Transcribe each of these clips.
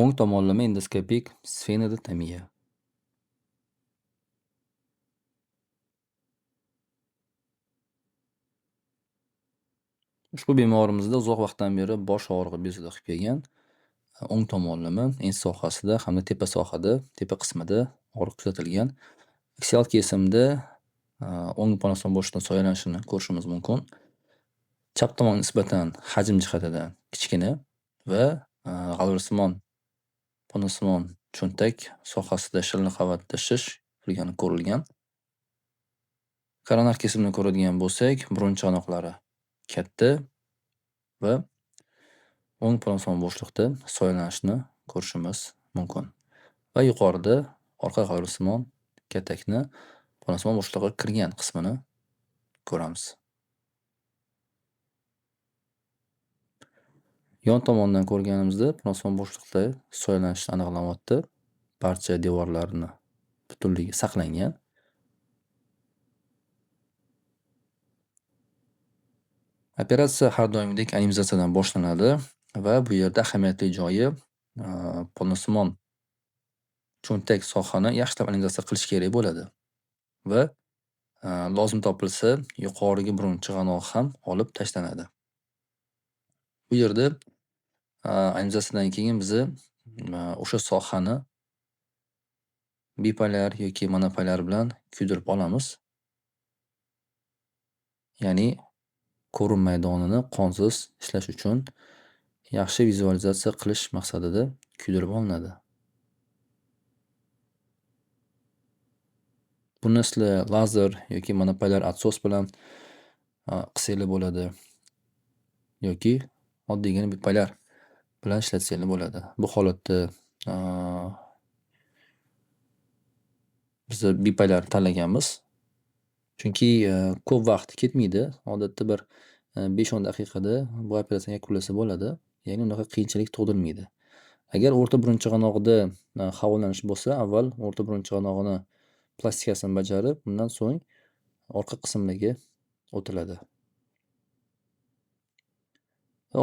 O'ng tomonlama endoskopik sfenotomiya. Ushbu bemorimizda uzoq vaqtdan beri bosh og'rig'i bezovta qilib kelgan. O'ng tomonlama ens sohasida hamda tepa qismida og'riq kuzatilgan. Aksial kesimda o'ng ponoson bo'shliqdan soyalanishini ko'rishimiz mumkin. Chap tomon nisbatan hajm jihatidan kichkina va g'alvirsimon ponosimon cho'ntak sohasida shirin qavatda shish turgani ko'rilgan. Koronar kesimni ko'radigan bo'lsak, burun chanoqlari katta va o'ng ponoson bo'shliqda soyalanishni ko'rishimiz mumkin. Va yuqorida orqa g'alvirsimon katakni ponoson bo'shlig'iga kirgan qismini ko'ramiz. Yon tomondan ko'rganimizda ponoson bo'shliqda soyalanish aniqlanyapti. Barcha devorlarini butunligi saqlangan. Operatsiya har doimgidek animizatsiyadan boshlanadi va bu yerda ahamiyatli joyi ponosimon cho'ntak sohani yaxshilab animizatsiya qilish kerak bo'ladi va lozim topilsa yuqorigi burun chig'anog'i ham olib tashlanadi. Bu yerda animizatsiyadan keyin biza o'sha sohani bipolyar yoki monopolyar bilan kuydirib olamiz. Ya'ni ko'rim maydonini qonsiz ishlash uchun yaxshi vizualizatsiya qilish maqsadida kuydirib olinadi. Buni sizlar lazer yoki monopolyar atsos bilan qilsanglar bo'ladi. Yoki oddiygina bipolyar bilan ishlatsanglar bo'ladi. Bu holatda biza bipolyar tanlaganmiz. Chunki ko'p vaqt ketmaydi. Odatda bir 5-10 daqiqada bu operatsiyani yakunlasa bo'ladi. Ya'ni unaqa qiyinchilik tug'dirmaydi. Agar o'rta burun chig'anog'ida havolanish bo'lsa, avval o'rta burun chig'anog'ini plastikasini bajarib, undan so'ng orqa qismlariga o'tiladi.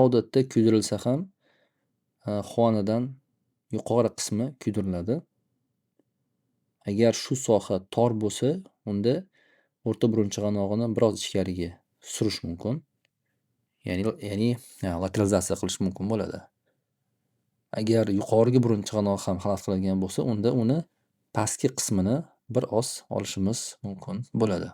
Odatda kuydirilsa ham xonidan yuqori qismi kuydiriladi. Agar shu soha tor bo'lsa, unda o'rta burun chig'anog'ini biroz ichkariga surish mumkin. Ya'ni lateralizatsiya qilish mumkin bo'ladi. Agar yuqorigi burun chig'anog'i ham xalaqit qiladigan bo'lsa, unda uni pastki qismini bir oz olishimiz mumkin bo'ladi.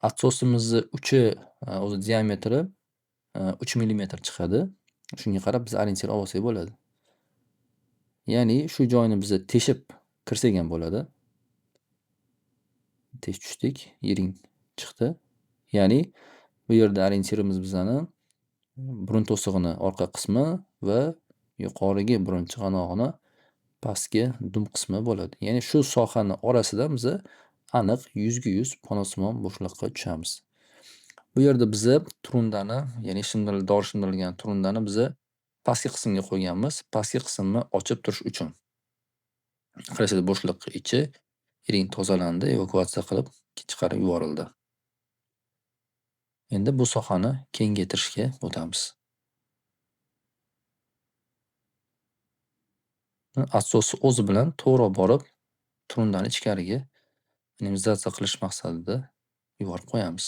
Atsosimizni uchi o'zi diametri 3 millimetr chiqadi. Shunga qarab biz orientir olsak bo'ladi. Ya'ni shu joyni biza teshib kirsak ham bo'ladi. Tez tushdik, yiring chiqdi. Ya'ni bu yerda orientirimiz bizani burun to'sig'ini orqa qismi va yuqorigi burun chig'anog'ini pastki dum qismi bo'ladi. Ya'ni shu sohani orasidan biza aniq 100% ponosimon bo'shliqqa tushamiz. Bu yerda biza trundani, ya'ni dori shimdirilgan trundani biza pastki qismga qo'yganmiz. Pastki qismni ochib turish uchun. Qarasanglar bo'shliq ichi yiring tozalandi, evakuatsiya qilib chiqarib yuborildi. Endi bu sohani kengaytirishga o'tamiz. Asosni o'zi bilan to'g'ri borib, trundani ichkariga animizatsiya qilish maqsadida yuborib qo'yamiz.